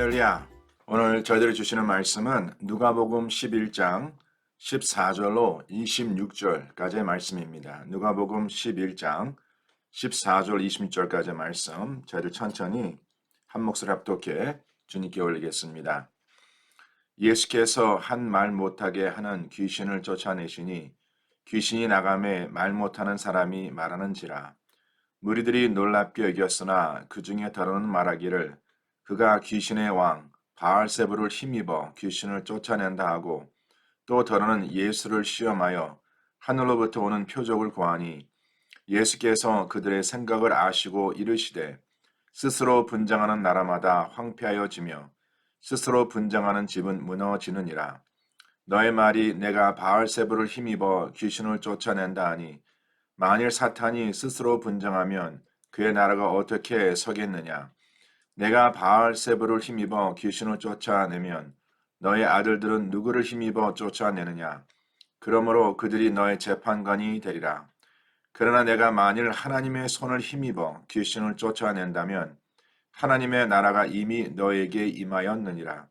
할렐루야. 오늘 저희들이 주시는 말씀은 누가복음 11장 14절로 26절까지의 말씀입니다. 누가복음 11장 14절 26절까지의 말씀 저희들 천천히 한 목소리 합독해 주님께 올리겠습니다. 예수께서 한 말 못하게 하는 귀신을 쫓아내시니 귀신이 나가매 말 못하는 사람이 말하는지라. 무리들이 놀랍게 여겼으나 그 중에 더러는 말하기를 그가 귀신의 왕 바알세불을 힘입어 귀신을 쫓아낸다 하고, 또 더러는 예수를 시험하여 하늘로부터 오는 표적을 구하니 예수께서 그들의 생각을 아시고 이르시되 스스로 분쟁하는 나라마다 황폐하여지며 스스로 분쟁하는 집은 무너지느니라. 너의 말이 내가 바알세불을 힘입어 귀신을 쫓아낸다 하니 만일 사탄이 스스로 분쟁하면 그의 나라가 어떻게 서겠느냐. 내가 바알세불을 힘입어 귀신을 쫓아내면 너의 아들들은 누구를 힘입어 쫓아내느냐. 그러므로 그들이 너의 재판관이 되리라. 그러나 내가 만일 하나님의 손을 힘입어 귀신을 쫓아낸다면 하나님의 나라가 이미 너에게 임하였느니라.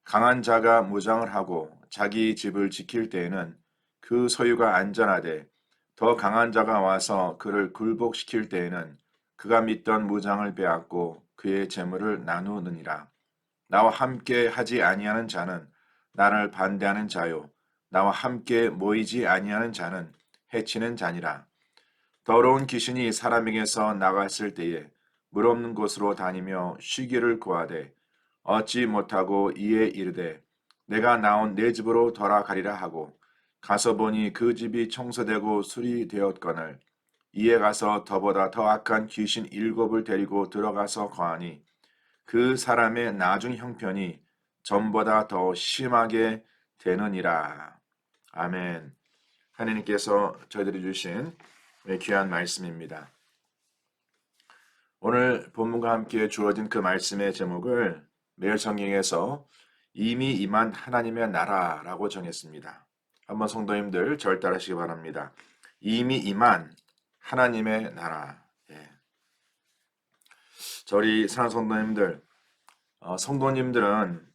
강한 자가 무장을 하고 자기 집을 지킬 때에는 그 소유가 안전하되, 더 강한 자가 와서 그를 굴복시킬 때에는 그가 믿던 무장을 빼앗고 그의 재물을 나누느니라. 나와 함께 하지 아니하는 자는 나를 반대하는 자요, 나와 함께 모이지 아니하는 자는 해치는 자니라. 더러운 귀신이 사람에게서 나갔을 때에 물 없는 곳으로 다니며 쉬기를 구하되 얻지 못하고 이에 이르되 내가 나온 내 집으로 돌아가리라 하고 가서 보니 그 집이 청소되고 수리되었거늘 이에 가서 더보다 더 악한 귀신 7을 데리고 들어가서 거하니 그 사람의 나중 형편이 전보다 더 심하게 되느니라. 아멘. 하나님께서 저희들이 주신 귀한 말씀입니다. 오늘 본문과 함께 주어진 그 말씀의 제목을 매일 성경에서 이미 임한 하나님의 나라라고 정했습니다. 한번 성도님들 절 따르시기 바랍니다. 이미 임한 하나님의 나라. 예. 저희 사랑하는 성도님들, 성도님들은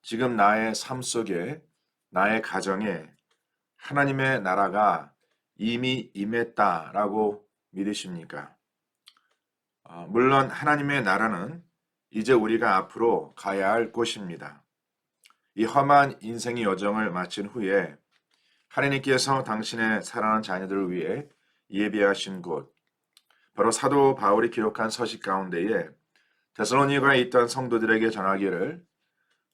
지금 나의 삶 속에, 나의 가정에 하나님의 나라가 이미 임했다라고 믿으십니까? 물론 하나님의 나라는 이제 우리가 앞으로 가야 할 곳입니다. 이 험한 인생의 여정을 마친 후에 하나님께서 당신의 사랑하는 자녀들을 위해 예비하신 곳, 바로 사도 바울이 기록한 서식 가운데에 데살로니가에 있던 성도들에게 전하기를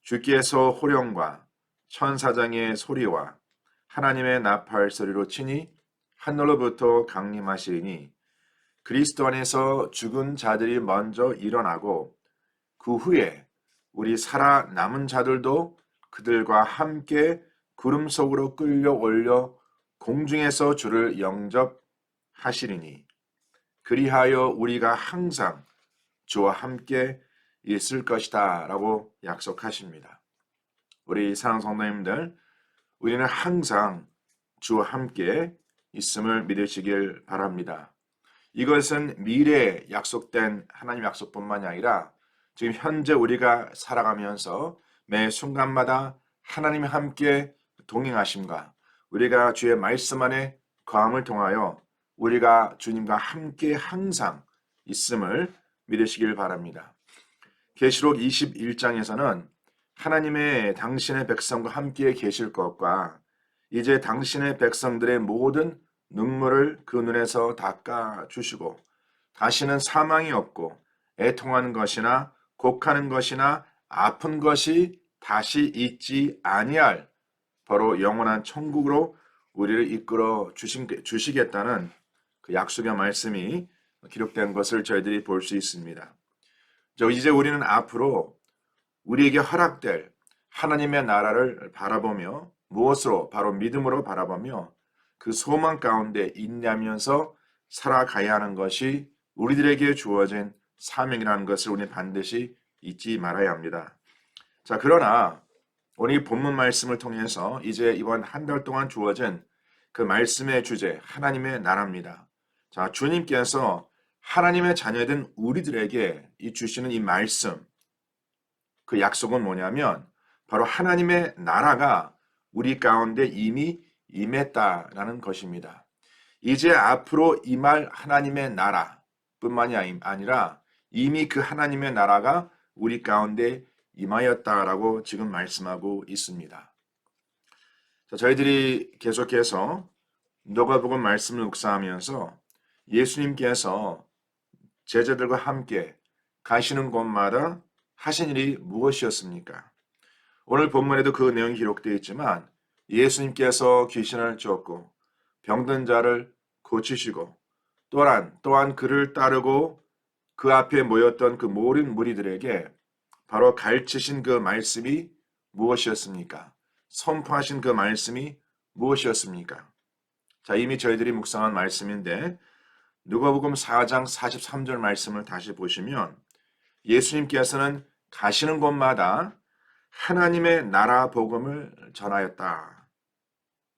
주께서 호령과 천사장의 소리와 하나님의 나팔 소리로 치니 하늘로부터 강림하시리니 그리스도 안에서 죽은 자들이 먼저 일어나고 그 후에 우리 살아남은 자들도 그들과 함께 구름 속으로 끌려올려 공중에서 주를 영접하시리니 그리하여 우리가 항상 주와 함께 있을 것이다 라고 약속하십니다. 우리 사랑하는 성도님들, 우리는 항상 주와 함께 있음을 믿으시길 바랍니다. 이것은 미래에 약속된 하나님 약속뿐만이 아니라 지금 현재 우리가 살아가면서 매 순간마다 하나님이 함께 동행하심과 우리가 주의 말씀 안에 거함을 통하여 우리가 주님과 함께 항상 있음을 믿으시길 바랍니다. 계시록 21장에서는 하나님의 당신의 백성과 함께 계실 것과 이제 당신의 백성들의 모든 눈물을 그 눈에서 닦아주시고 다시는 사망이 없고 애통하는 것이나 곡하는 것이나 아픈 것이 다시 있지 아니할 바로 영원한 천국으로 우리를 이끌어 주시겠다는 그 약속의 말씀이 기록된 것을 저희들이 볼 수 있습니다. 이제 우리는 앞으로 우리에게 허락될 하나님의 나라를 바라보며 무엇으로? 바로 믿음으로 바라보며 그 소망 가운데 인내하면서 살아가야 하는 것이 우리들에게 주어진 사명이라는 것을 우리는 반드시 잊지 말아야 합니다. 자, 그러나 오늘 본문 말씀을 통해서 이제 이번 한 달 동안 주어진 그 말씀의 주제, 하나님의 나라입니다. 자, 주님께서 하나님의 자녀된 우리들에게 주시는 이 말씀, 그 약속은 뭐냐면 바로 하나님의 나라가 우리 가운데 이미 임했다라는 것입니다. 이제 앞으로 임할 하나님의 나라뿐만이 아니라 이미 그 하나님의 나라가 우리 가운데 임하였다라고 지금 말씀하고 있습니다. 자, 저희들이 계속해서 누가복음 말씀을 묵상하면서 예수님께서 제자들과 함께 가시는 곳마다 하신 일이 무엇이었습니까? 오늘 본문에도 그 내용이 기록되어 있지만 예수님께서 귀신을 쫓고 병든 자를 고치시고 또한 그를 따르고 그 앞에 모였던 그 모든 무리들에게 바로 가르치신 그 말씀이 무엇이었습니까? 선포하신 그 말씀이 무엇이었습니까? 자, 이미 저희들이 묵상한 말씀인데 누가복음 4장 43절 말씀을 다시 보시면 예수님께서는 가시는 곳마다 하나님의 나라 복음을 전하였다.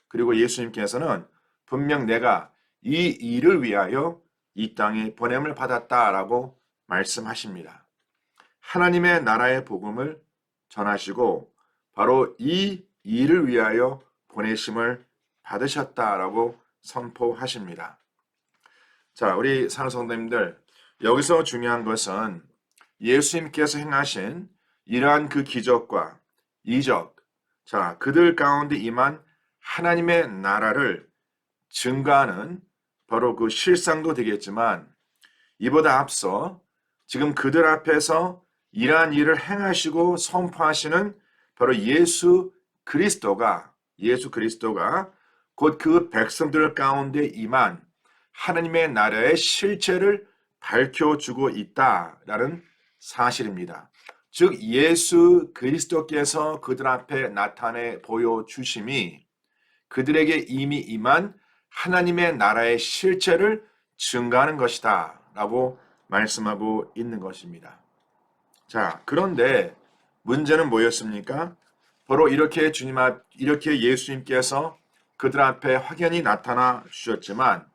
그리고 예수님께서는 분명 내가 이 일을 위하여 이 땅에 보냄을 받았다라고 말씀하십니다. 하나님의 나라의 복음을 전하시고 바로 이 일을 위하여 보내심을 받으셨다라고 선포하십니다. 자, 우리 사랑하는 성도님들, 여기서 중요한 것은 예수님께서 행하신 이러한 그 기적과 이적, 자, 그들 가운데 임한 하나님의 나라를 증가하는 바로 그 실상도 되겠지만 이보다 앞서 지금 그들 앞에서 이러한 일을 행하시고 선포하시는 바로 예수 그리스도가 곧 그 백성들 가운데 임한 하나님의 나라의 실체를 밝혀주고 있다라는 사실입니다. 즉 예수 그리스도께서 그들 앞에 나타내 보여주심이 그들에게 이미 임한 하나님의 나라의 실체를 증가하는 것이다 라고 말씀하고 있는 것입니다. 자, 그런데 문제는 뭐였습니까? 바로 이렇게 이렇게 예수님께서 그들 앞에 확연히 나타나 주셨지만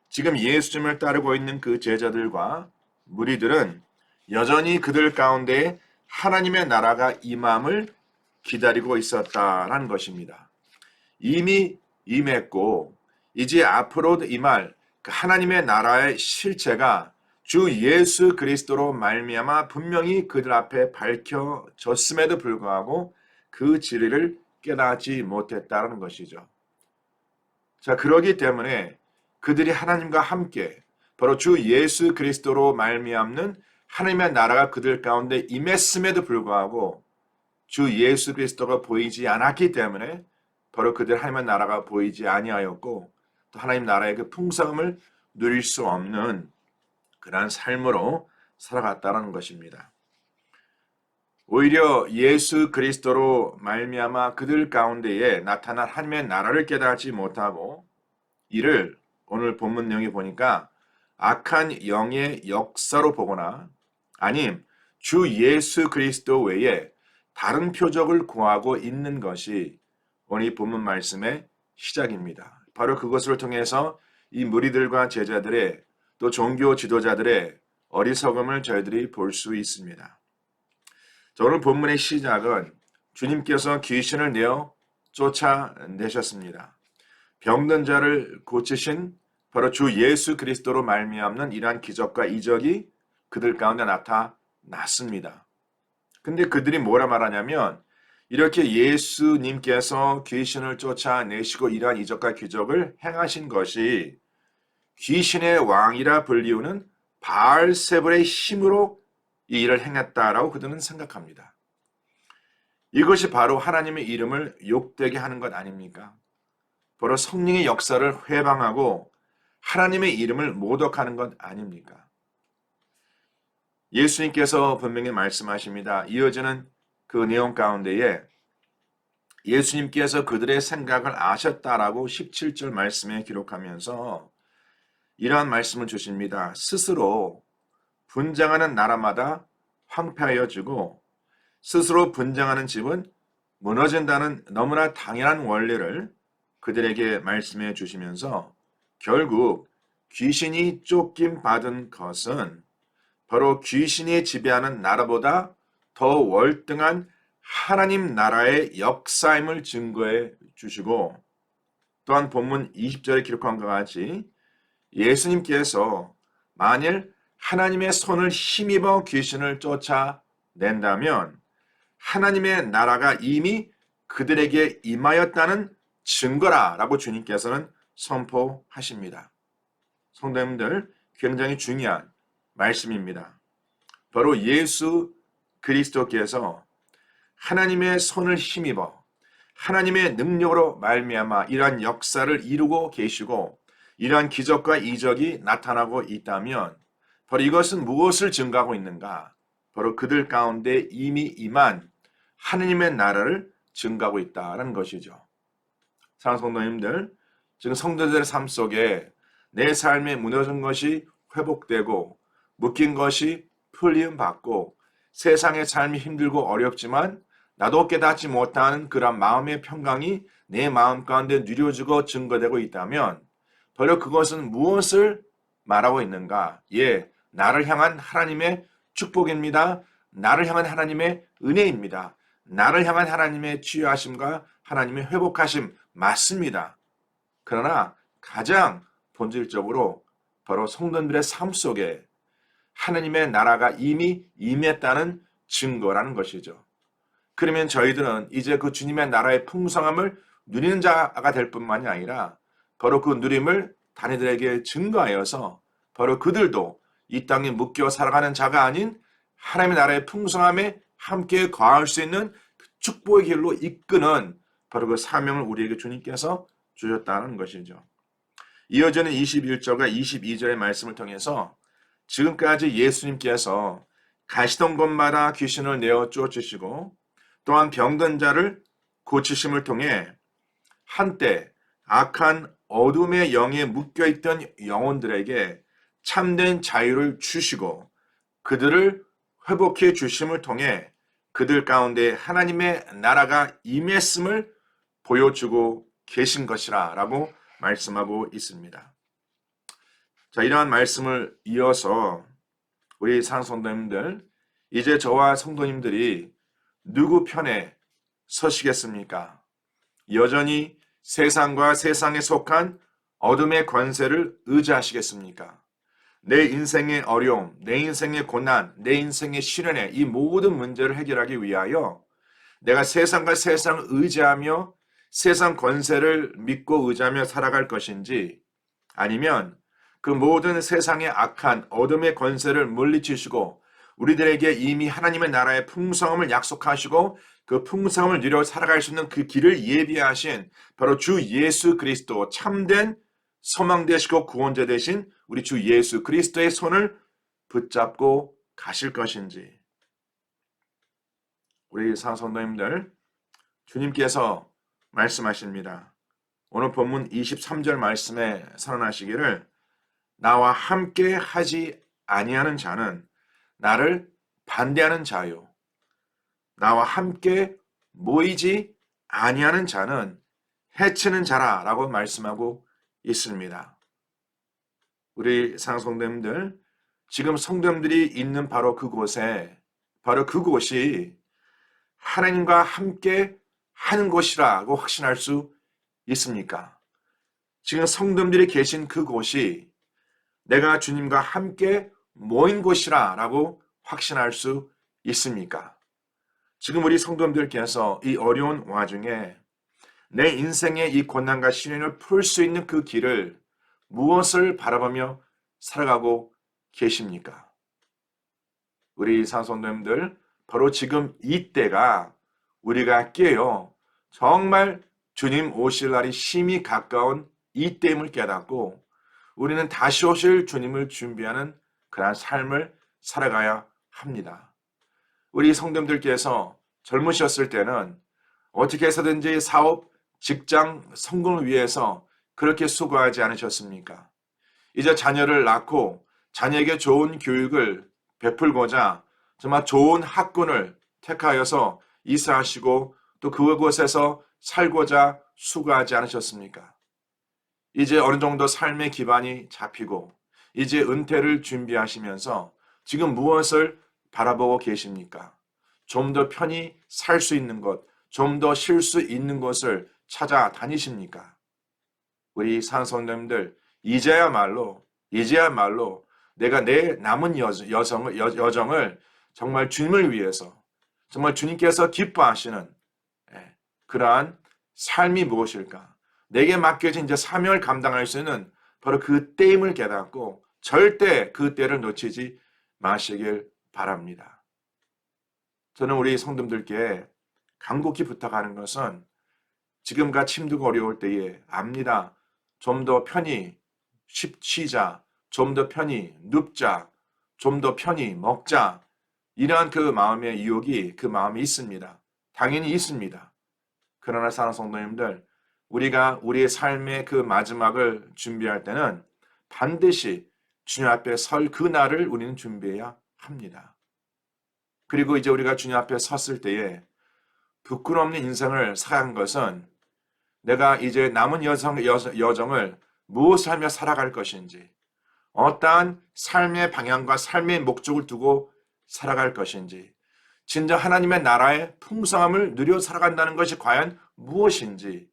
지금 예수님을 따르고 있는 그 제자들과 무리들은 여전히 그들 가운데 하나님의 나라가 임함을 기다리고 있었다라는 것입니다. 이미 임했고 이제 앞으로도 임할 그 하나님의 나라의 실체가 주 예수 그리스도로 말미암아 분명히 그들 앞에 밝혀졌음에도 불구하고 그 진리를 깨닫지 못했다는 것이죠. 자, 그러기 때문에 그들이 하나님과 함께 바로 주 예수 그리스도로 말미암는 하나님의 나라가 그들 가운데 임했음에도 불구하고 주 예수 그리스도가 보이지 않았기 때문에 바로 그들 하나님의 나라가 보이지 아니하였고 또 하나님 나라의 그 풍성함을 누릴 수 없는 그러한 삶으로 살아갔다는 것입니다. 오히려 예수 그리스도로 말미암아 그들 가운데에 나타난 하나님의 나라를 깨닫지 못하고 이를 오늘 본문 내용에 보니까 악한 영의 역사로 보거나 아님 주 예수 그리스도 외에 다른 표적을 구하고 있는 것이 오늘 본문 말씀의 시작입니다. 바로 그것을 통해서 이 무리들과 제자들의 또 종교 지도자들의 어리석음을 저희들이 볼 수 있습니다. 자, 오늘 본문의 시작은 주님께서 귀신을 내어 쫓아내셨습니다. 병든 자를 고치신 바로 주 예수 그리스도로 말미암는 이러한 기적과 이적이 그들 가운데 나타났습니다. 근데 그들이 뭐라 말하냐면 이렇게 예수님께서 귀신을 쫓아내시고 이러한 이적과 기적을 행하신 것이 귀신의 왕이라 불리우는 바알세불의 힘으로 이 일을 행했다라고 그들은 생각합니다. 이것이 바로 하나님의 이름을 욕되게 하는 것 아닙니까? 바로 성령의 역사를 회방하고 하나님의 이름을 모독하는 것 아닙니까? 예수님께서 분명히 말씀하십니다. 이어지는 그 내용 가운데에 예수님께서 그들의 생각을 아셨다라고 17절 말씀에 기록하면서 이러한 말씀을 주십니다. 스스로 분쟁하는 나라마다 황폐하여지고 스스로 분쟁하는 집은 무너진다는 너무나 당연한 원리를 그들에게 말씀해 주시면서 결국 귀신이 쫓김 받은 것은 바로 귀신이 지배하는 나라보다 더 월등한 하나님 나라의 역사임을 증거해 주시고, 또한 본문 20절에 기록한 것 같이 예수님께서 만일 하나님의 손을 힘입어 귀신을 쫓아낸다면 하나님의 나라가 이미 그들에게 임하였다는 증거라라고 주님께서는 선포하십니다. 성도님들, 굉장히 중요한 말씀입니다. 바로 예수 그리스도께서 하나님의 손을 힘입어 하나님의 능력으로 말미암아 이러한 역사를 이루고 계시고 이러한 기적과 이적이 나타나고 있다면 바로 이것은 무엇을 증거하고 있는가? 바로 그들 가운데 이미 임한 하나님의 나라를 증거하고 있다는 것이죠. 사랑하는 성도님들, 지금 성도들의 삶 속에 내 삶에 무너진 것이 회복되고 묶인 것이 풀림받고 세상의 삶이 힘들고 어렵지만 나도 깨닫지 못하는 그런 마음의 평강이 내 마음 가운데 누려지고 증거되고 있다면 바로 그것은 무엇을 말하고 있는가? 예, 나를 향한 하나님의 축복입니다. 나를 향한 하나님의 은혜입니다. 나를 향한 하나님의 치유하심과 하나님의 회복하심 맞습니다. 그러나 가장 본질적으로 바로 성도들의 삶 속에 하나님의 나라가 이미 임했다는 증거라는 것이죠. 그러면 저희들은 이제 그 주님의 나라의 풍성함을 누리는 자가 될 뿐만이 아니라 바로 그 누림을 다니들에게 증거하여서 바로 그들도 이 땅에 묶여 살아가는 자가 아닌 하나님의 나라의 풍성함에 함께 거할 수 있는 축복의 길로 이끄는 바로 그 사명을 우리에게 주님께서 주셨다는 것이죠. 이어지는 21절과 22절의 말씀을 통해서 지금까지 예수님께서 가시던 곳마다 귀신을 내어 쫓으시고 또한 병든 자를 고치심을 통해 한때 악한 어둠의 영에 묶여있던 영혼들에게 참된 자유를 주시고 그들을 회복해 주심을 통해 그들 가운데 하나님의 나라가 임했음을 보여주고 계신 것이라 라고 말씀하고 있습니다. 자, 이러한 말씀을 이어서 우리 성도님들, 이제 저와 성도님들이 누구 편에 서시겠습니까? 여전히 세상과 세상에 속한 어둠의 권세를 의지하시겠습니까? 내 인생의 어려움, 내 인생의 고난, 내 인생의 시련에 이 모든 문제를 해결하기 위하여 내가 세상과 세상을 의지하며 세상 권세를 믿고 의지하며 살아갈 것인지 아니면 그 모든 세상의 악한 어둠의 권세를 물리치시고 우리들에게 이미 하나님의 나라의 풍성함을 약속하시고 그 풍성함을 누려 살아갈 수 있는 그 길을 예비하신 바로 주 예수 그리스도 참된 소망 되시고 구원자 되신 우리 주 예수 그리스도의 손을 붙잡고 가실 것인지. 우리 성도님들, 주님께서 말씀하십니다. 오늘 본문 23절 말씀에 선언하시기를 나와 함께 하지 아니하는 자는 나를 반대하는 자요. 나와 함께 모이지 아니하는 자는 해치는 자라라고 말씀하고 있습니다. 우리 성도님들, 지금 성도님들이 있는 바로 그곳에 바로 그곳이 하나님과 함께 하는 곳이라고 확신할 수 있습니까? 지금 성도님들이 계신 그곳이 내가 주님과 함께 모인 곳이라고 확신할 수 있습니까? 지금 우리 성도님들께서 이 어려운 와중에 내 인생의 이 고난과 시련을 풀 수 있는 그 길을 무엇을 바라보며 살아가고 계십니까? 우리 성도님들, 바로 지금 이때가 우리가 깨어 정말 주님 오실 날이 심히 가까운 이때임을 깨닫고 우리는 다시 오실 주님을 준비하는 그러한 삶을 살아가야 합니다. 우리 성도님들께서 젊으셨을 때는 어떻게 해서든지 사업, 직장, 성공을 위해서 그렇게 수고하지 않으셨습니까? 이제 자녀를 낳고 자녀에게 좋은 교육을 베풀고자 정말 좋은 학군을 택하여서 이사하시고 또 그곳에서 살고자 수고하지 않으셨습니까? 이제 어느 정도 삶의 기반이 잡히고 이제 은퇴를 준비하시면서 지금 무엇을 바라보고 계십니까? 좀 더 편히 살 수 있는 것, 좀 더 쉴 수 있는 것을 찾아다니십니까? 우리 산성도님들 이제야말로 내가 내 남은 여정을 정말 주님을 위해서 정말 주님께서 기뻐하시는 그러한 삶이 무엇일까? 내게 맡겨진 이제 사명을 감당할 수 있는 바로 그 때임을 깨닫고 절대 그 때를 놓치지 마시길 바랍니다. 저는 우리 성도님들께 간곡히 부탁하는 것은 지금같이 힘들고 어려울 때에 압니다. 좀 더 편히 쉬자, 좀 더 편히 눕자, 좀 더 편히 먹자. 이러한 그 마음의 유혹이 그 마음이 있습니다. 당연히 있습니다. 그러나 사랑하는 성도님들, 우리가 우리의 삶의 그 마지막을 준비할 때는 반드시 주님 앞에 설 그 날을 우리는 준비해야 합니다. 그리고 이제 우리가 주님 앞에 섰을 때에 부끄러움의 인생을 살아간 것은 내가 이제 남은 여정을 무엇을 하며 살아갈 것인지, 어떠한 삶의 방향과 삶의 목적을 두고 살아갈 것인지, 진정 하나님의 나라의 풍성함을 누려 살아간다는 것이 과연 무엇인지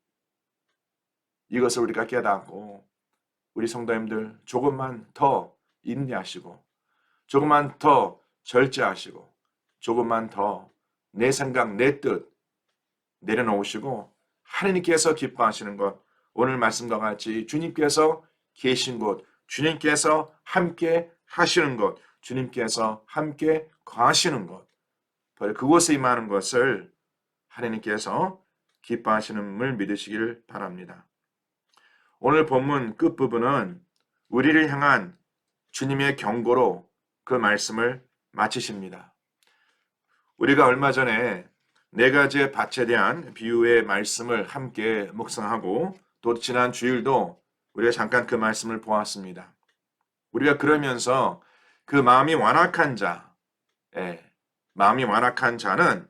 이것을 우리가 깨닫고 우리 성도님들 조금만 더 인내하시고 조금만 더 절제하시고 조금만 더 내 생각, 내 뜻 내려놓으시고 하나님께서 기뻐하시는 것, 오늘 말씀과 같이 주님께서 계신 곳, 주님께서 함께 하시는 것, 주님께서 함께 거하시는 것, 바로 그곳에 임하는 것을 하나님께서 기뻐하시는을 믿으시길 바랍니다. 오늘 본문 끝부분은 우리를 향한 주님의 경고로 그 말씀을 마치십니다. 우리가 얼마 전에 네 가지의 밭에 대한 비유의 말씀을 함께 묵상하고 또 지난 주일도 우리가 잠깐 그 말씀을 보았습니다. 우리가 그러면서 그 마음이 완악한 자는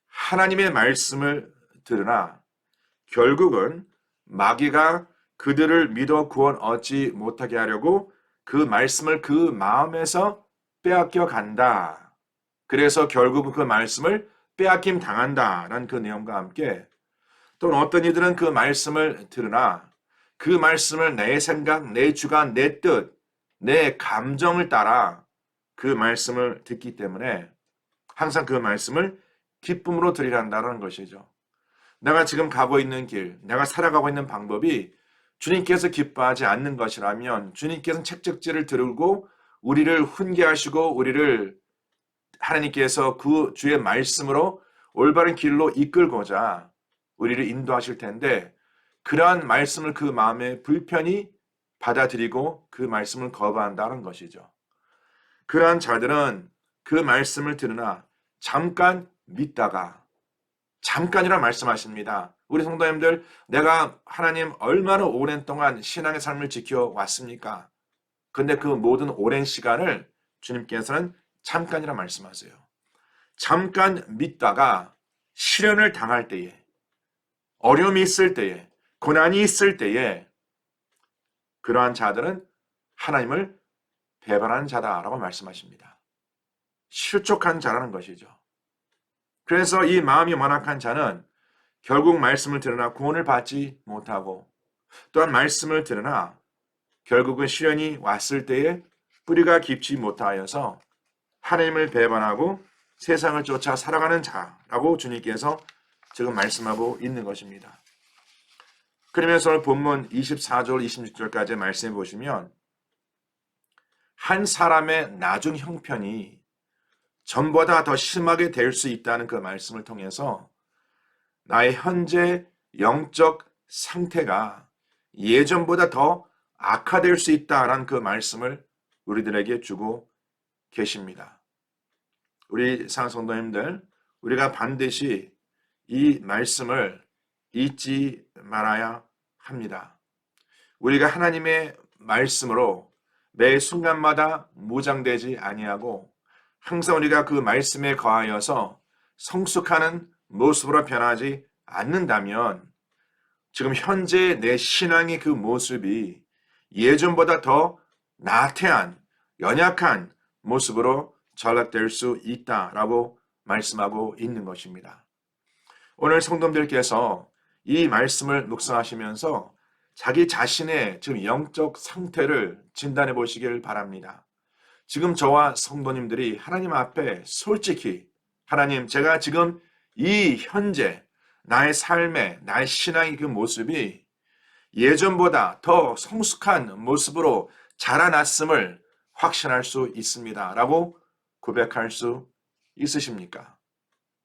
하나님의 말씀을 들으나 결국은 마귀가 그들을 믿어 구원 얻지 못하게 하려고 그 말씀을 그 마음에서 빼앗겨 간다. 그래서 결국 그 말씀을 빼앗김 당한다라는 그 내용과 함께 또는 어떤 이들은 그 말씀을 들으나 그 말씀을 내 생각, 내 주관, 내 뜻, 내 감정을 따라 그 말씀을 듣기 때문에 항상 그 말씀을 기쁨으로 들으란다는 것이죠. 내가 지금 가고 있는 길, 내가 살아가고 있는 방법이 주님께서 기뻐하지 않는 것이라면 주님께서는 책적지를 들고 우리를 훈계하시고 우리를 하나님께서 그 주의 말씀으로 올바른 길로 이끌고자 우리를 인도하실 텐데 그러한 말씀을 그 마음에 불편히 받아들이고 그 말씀을 거부한다는 것이죠. 그러한 자들은 그 말씀을 들으나 잠깐 믿다가 잠깐이라 말씀하십니다. 우리 성도님들, 내가 하나님 얼마나 오랜 동안 신앙의 삶을 지켜왔습니까? 근데 그 모든 오랜 시간을 주님께서는 잠깐이라 말씀하세요. 잠깐 믿다가 시련을 당할 때에, 어려움이 있을 때에, 고난이 있을 때에 그러한 자들은 하나님을 배반하는 자다라고 말씀하십니다. 실족한 자라는 것이죠. 그래서 이 마음이 완악한 자는 결국 말씀을 들으나 구원을 받지 못하고 또한 말씀을 들으나 결국은 시련이 왔을 때에 뿌리가 깊지 못하여서 하나님을 배반하고 세상을 쫓아 살아가는 자라고 주님께서 지금 말씀하고 있는 것입니다. 그러면서 오늘 본문 24절 26절까지 말씀해 보시면 한 사람의 나중 형편이 전보다 더 심하게 될 수 있다는 그 말씀을 통해서 나의 현재 영적 상태가 예전보다 더 악화될 수 있다라는 그 말씀을 우리들에게 주고 계십니다. 우리 사랑하는 성도님들, 우리가 반드시 이 말씀을 잊지 말아야 합니다. 우리가 하나님의 말씀으로 매 순간마다 무장되지 아니하고 항상 우리가 그 말씀에 거하여서 성숙하는 모습으로 변하지 않는다면 지금 현재 내 신앙의 그 모습이 예전보다 더 나태한, 연약한 모습으로 전락될 수 있다라고 말씀하고 있는 것입니다. 오늘 성도님들께서 이 말씀을 묵상하시면서 자기 자신의 지금 영적 상태를 진단해 보시길 바랍니다. 지금 저와 성도님들이 하나님 앞에 솔직히 하나님, 제가 지금 이 현재 나의 삶의 나의 신앙의 그 모습이 예전보다 더 성숙한 모습으로 자라났음을 확신할 수 있습니다. 라고 고백할 수 있으십니까?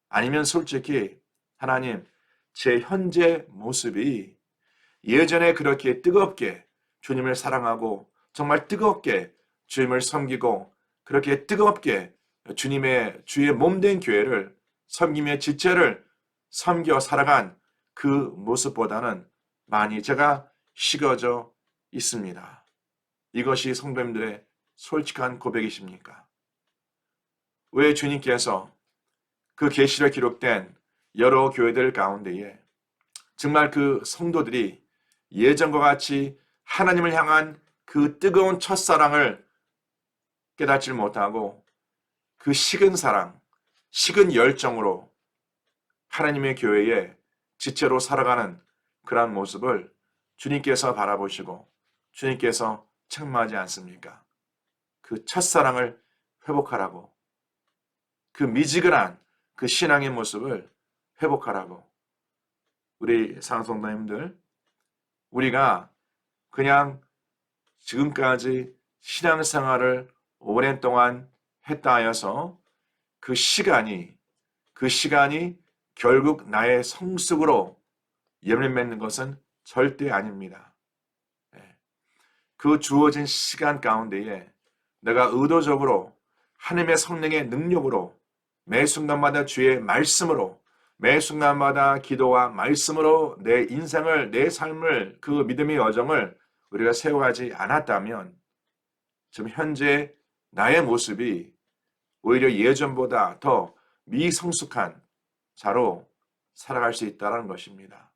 아니면 솔직히 하나님, 제 현재 모습이 예전에 그렇게 뜨겁게 주님을 사랑하고 정말 뜨겁게 주님을 섬기고 그렇게 뜨겁게 주의 몸된 교회를 섬김의 지체를 섬겨 살아간 그 모습보다는 많이 제가 식어져 있습니다. 이것이 성도님들의 솔직한 고백이십니까? 왜 주님께서 그 계시록에 기록된 여러 교회들 가운데에 정말 그 성도들이 예전과 같이 하나님을 향한 그 뜨거운 첫사랑을 깨닫지 못하고 그 식은 사랑, 식은 열정으로 하나님의 교회에 지체로 살아가는 그러한 모습을 주님께서 바라보시고 주님께서 책망하지 않습니까? 그 첫사랑을 회복하라고, 그 미지근한 그 신앙의 모습을 회복하라고. 우리 사랑성도님들, 우리가 그냥 지금까지 신앙생활을 오랜 동안 했다 하여서 그 시간이 결국 나의 성숙으로 열매 맺는 것은 절대 아닙니다. 그 주어진 시간 가운데에 내가 의도적으로 하나님의 성령의 능력으로 매 순간마다 주의 말씀으로 매 순간마다 기도와 말씀으로 내 인생을, 내 삶을, 그 믿음의 여정을 우리가 세워가지 않았다면 지금 현재 나의 모습이 오히려 예전보다 더 미성숙한 자로 살아갈 수 있다는 것입니다.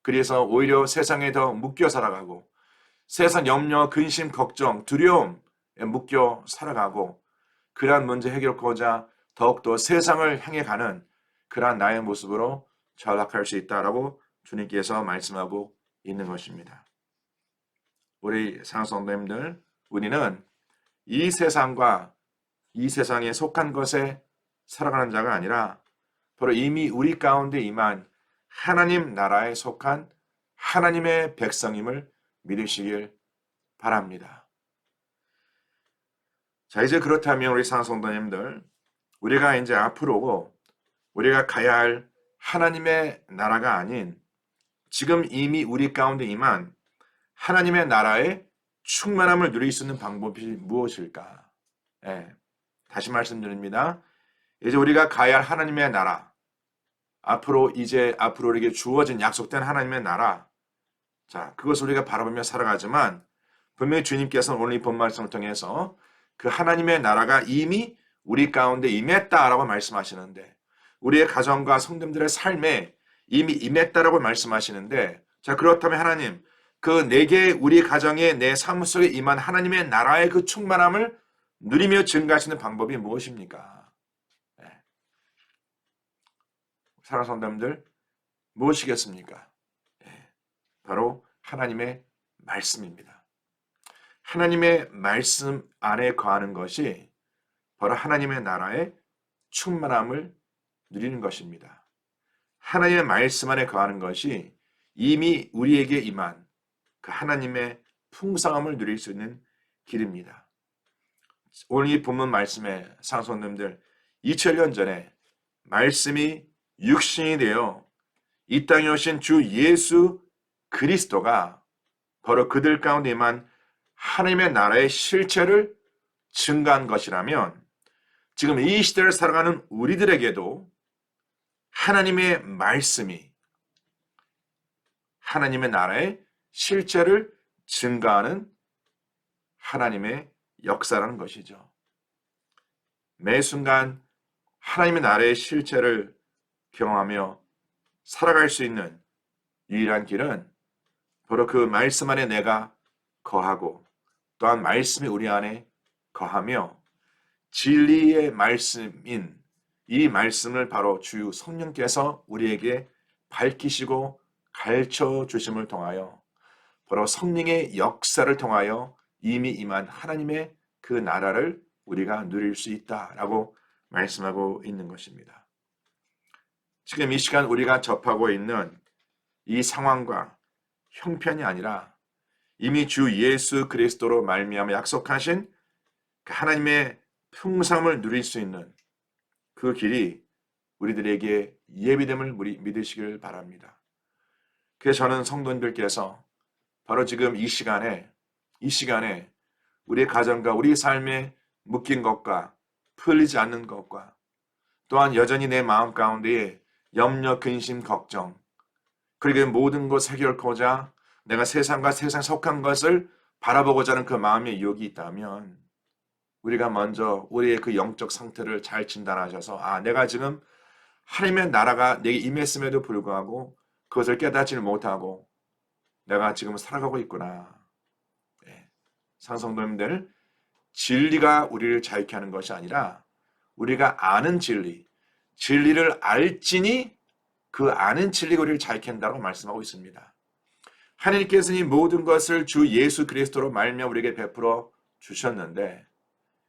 그래서 오히려 세상에 더 묶여 살아가고 세상 염려, 근심, 걱정, 두려움에 묶여 살아가고 그러한 문제 해결하고자 더욱더 세상을 향해 가는 그러한 나의 모습으로 전락할 수 있다라고 주님께서 말씀하고 있는 것입니다. 우리 사랑성도님들, 우리는 이 세상과 이 세상에 속한 것에 살아가는 자가 아니라 바로 이미 우리 가운데 임한 하나님 나라에 속한 하나님의 백성임을 믿으시길 바랍니다. 자, 이제 그렇다면 우리 사랑성도님들, 우리가 이제 앞으로 우리가 가야 할 하나님의 나라가 아닌 지금 이미 우리 가운데 임한 하나님의 나라의 충만함을 누릴 수 있는 방법이 무엇일까? 다시 말씀드립니다. 이제 우리가 가야 할 하나님의 나라, 앞으로 우리에게 주어진 약속된 하나님의 나라, 자, 그것을 우리가 바라보며 살아가지만 분명히 주님께서는 오늘 이 본말씀을 통해서 그 하나님의 나라가 이미 우리 가운데 임했다라고 말씀하시는데 우리의 가정과 성도들의 삶에 이미 임했다라고 말씀하시는데 자, 그렇다면 하나님, 그 내게 우리 가정에 내 삶 속에 임한 하나님의 나라의 그 충만함을 누리며 증가하시는 방법이 무엇입니까? 사랑하는 성도님들, 무엇이겠습니까? 바로 하나님의 말씀입니다. 하나님의 말씀 안에 거하는 것이 바로 하나님의 나라의 충만함을 누리는 것입니다. 하나님의 말씀 안에 거하는 것이 이미 우리에게 임한 그 하나님의 풍성함을 누릴 수 있는 길입니다. 오늘 이 본문 말씀에 상소님들 2000년 전에 말씀이 육신이 되어 이 땅에 오신 주 예수 그리스도가 바로 그들 가운데 임한 하나님의 나라의 실체를 증가한 것이라면 지금 이 시대를 살아가는 우리들에게도 하나님의 말씀이 하나님의 나라의 실체를 증가하는 하나님의 역사라는 것이죠. 매 순간 하나님의 나라의 실체를 경험하며 살아갈 수 있는 유일한 길은 바로 그 말씀 안에 내가 거하고 또한 말씀이 우리 안에 거하며 진리의 말씀인 이 말씀을 바로 주 성령께서 우리에게 밝히시고 가르쳐 주심을 통하여 바로 성령의 역사를 통하여 이미 임한 하나님의 그 나라를 우리가 누릴 수 있다라고 말씀하고 있는 것입니다. 지금 이 시간 우리가 접하고 있는 이 상황과 형편이 아니라 이미 주 예수 그리스도로 말미암아 약속하신 그 하나님의 풍성함을 누릴 수 있는 그 길이 우리들에게 예비됨을 믿으시길 바랍니다. 그래서 저는 성도님들께서 바로 지금 이 시간에 우리의 가정과 우리 삶에 묶인 것과 풀리지 않는 것과 또한 여전히 내 마음 가운데에 염려, 근심, 걱정 그리고 모든 것 해결하고자 내가 세상과 세상에 속한 것을 바라보고자 하는 그 마음의 유혹이 있다면 우리가 먼저 우리의 그 영적 상태를 잘 진단하셔서 내가 지금 하나님의 나라가 내게 임했음에도 불구하고 그것을 깨닫지 못하고 내가 지금 살아가고 있구나. 상성도님들, 진리가 우리를 자유케 하는 것이 아니라 우리가 아는 진리를 알지니 그 아는 진리가 우리를 자유케 한다고 말씀하고 있습니다. 하나님께서는 이 모든 것을 주 예수 그리스도로 말미암아 우리에게 베풀어 주셨는데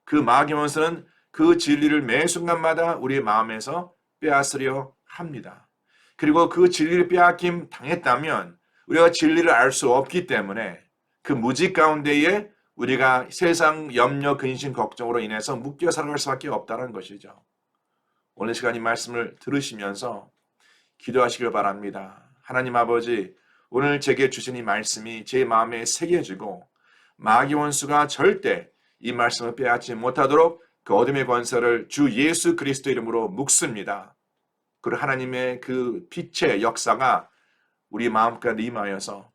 그 마귀 원수는 그 진리를 매 순간마다 우리의 마음에서 빼앗으려 합니다. 그리고 그 진리를 빼앗김 당했다면 우리가 진리를 알 수 없기 때문에 그 무지 가운데에 우리가 세상 염려, 근심, 걱정으로 인해서 묶여 살아갈 수밖에 없다는 것이죠. 오늘 시간 이 말씀을 들으시면서 기도하시길 바랍니다. 하나님 아버지, 오늘 제게 주신 이 말씀이 제 마음에 새겨지고 마귀 원수가 절대 이 말씀을 빼앗지 못하도록 그 어둠의 권세를 주 예수 그리스도 이름으로 묶습니다. 그리고 하나님의 그 빛의 역사가 우리 마음까지 임하여서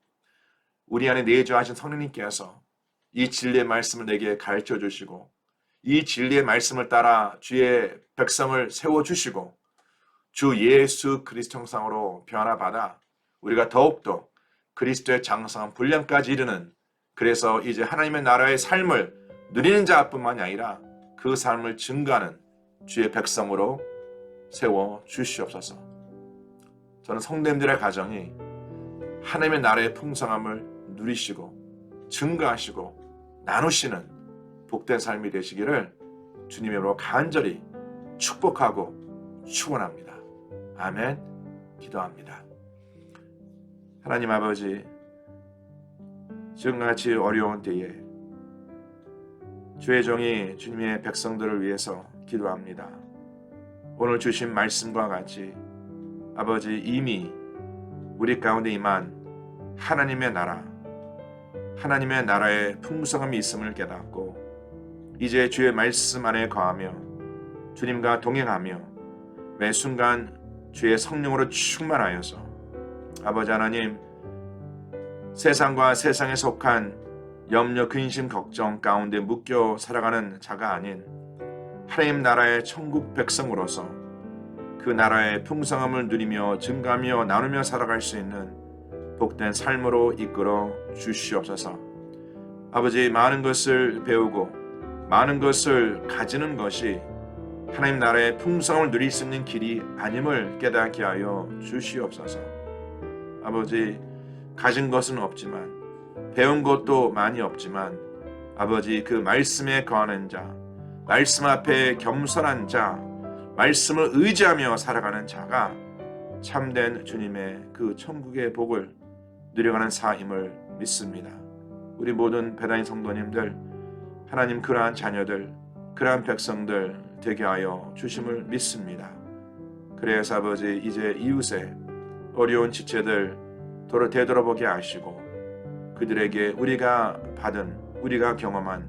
우리 안에 내주하신 성령님께서 이 진리의 말씀을 내게 가르쳐 주시고 이 진리의 말씀을 따라 주의 백성을 세워주시고 주 예수 그리스도 형상으로 변화받아 우리가 더욱더 그리스도의 장성한 분량까지 이르는 그래서 이제 하나님의 나라의 삶을 누리는 자뿐만이 아니라 그 삶을 증거하는 주의 백성으로 세워주시옵소서. 저는 성도님들의 가정이 하나님의 나라의 풍성함을 누리시고 증거하시고 나누시는 복된 삶이 되시기를 주님의 이름으로 간절히 축복하고 축원합니다. 아멘. 기도합니다. 하나님 아버지, 지금같이 어려운 때에 주의 종이 주님의 백성들을 위해서 기도합니다. 오늘 주신 말씀과 같이 아버지 이미 우리 가운데 임한 하나님의 나라, 하나님의 나라의 풍성함이 있음을 깨닫고 이제 주의 말씀 안에 거하며 주님과 동행하며 매 순간 주의 성령으로 충만하여서 아버지 하나님 세상과 세상에 속한 염려, 근심, 걱정 가운데 묶여 살아가는 자가 아닌 하나님 나라의 천국 백성으로서 그 나라의 풍성함을 누리며 증가하며 나누며 살아갈 수 있는 복된 삶으로 이끌어 주시옵소서. 아버지, 많은 것을 배우고 많은 것을 가지는 것이 하나님 나라의 풍성함을 누릴 수 있는 길이 아님을 깨닫게 하여 주시옵소서. 아버지, 가진 것은 없지만 배운 것도 많이 없지만 아버지 그 말씀에 거하는 자, 말씀 앞에 겸손한 자, 말씀을 의지하며 살아가는 자가 참된 주님의 그 천국의 복을 누려가는 사임을 믿습니다. 우리 모든 배다인 성도님들, 하나님 그러한 자녀들, 그러한 백성들 되게 하여 주심을 믿습니다. 그래서 아버지 이제 이웃의 어려운 지체들 되돌아보게 하시고 그들에게 우리가 받은, 우리가 경험한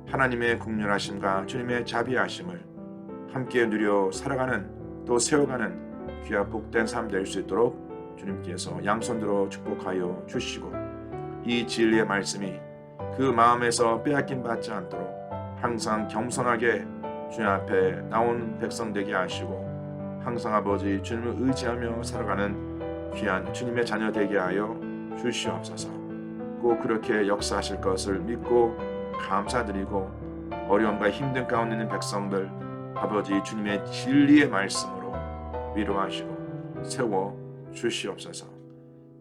하나님의 국률하심과 주님의 자비하심을 함께 누려 살아가는 또 세워가는 귀한 복된 삶 될 수 있도록 주님께서 양손들어 축복하여 주시고 이 진리의 말씀이 그 마음에서 빼앗김 받지 않도록 항상 겸손하게 주님 앞에 나온 백성 되게 하시고 항상 아버지 주님을 의지하며 살아가는 귀한 주님의 자녀 되게 하여 주시옵소서. 꼭 그렇게 역사하실 것을 믿고 감사드리고 어려움과 힘든 가운데 있는 백성들 아버지 주님의 진리의 말씀으로 위로하시고 세워 주시옵소서.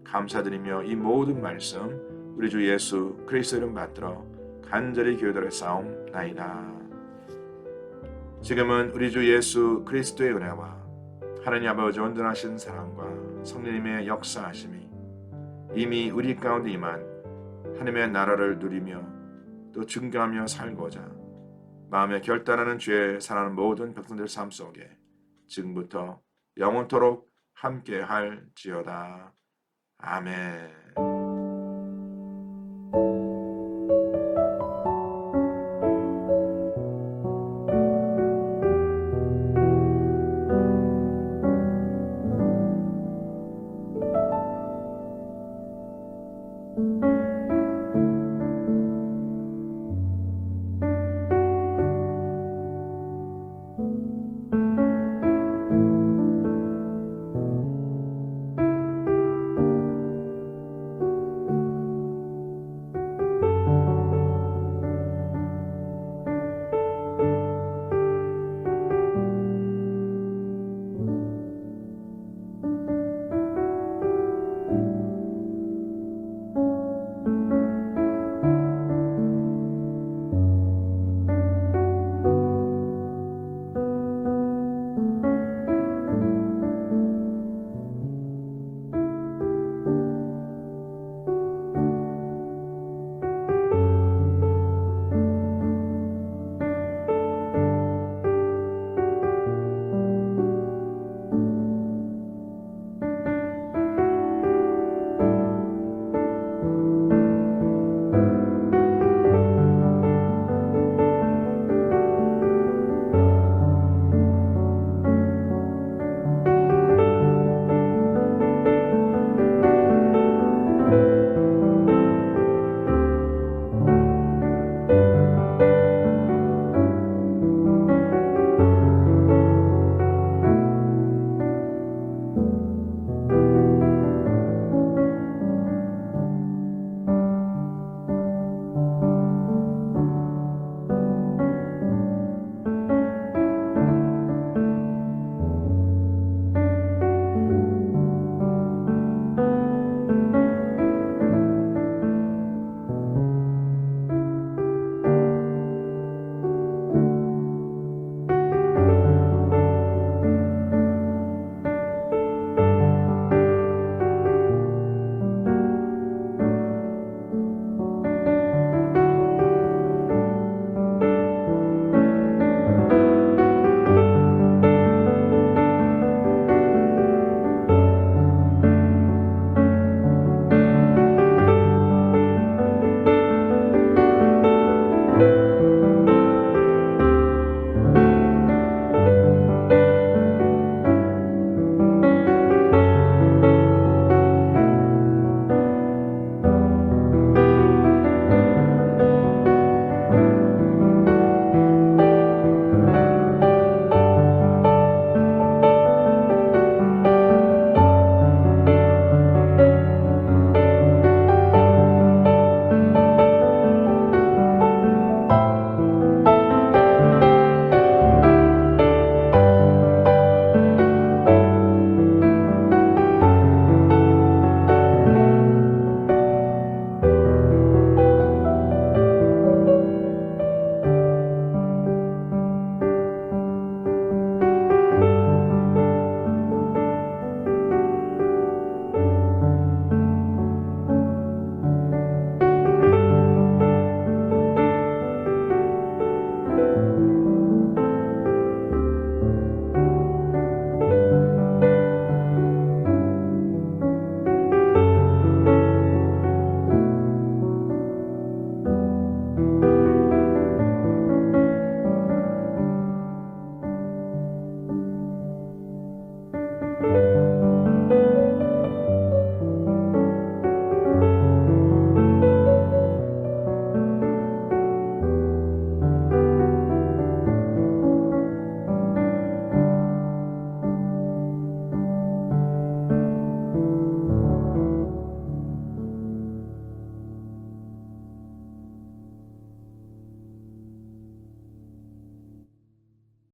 감사드리며 이 모든 말씀 우리 주 예수 그리스도 이름 받들어 간절히 기도드렸사옵나이다. 지금은 우리 주 예수 그리스도의 은혜와 하나님 아버지 온전하신 사랑과 성령님의 역사하심이 이미 우리 가운데 임한 하나님의 나라를 누리며 또 증거하며 살고자 마음에 결단하는 죄에 살아가는 모든 백성들 삶 속에 지금부터 영원토록 함께 할지어다. 아멘.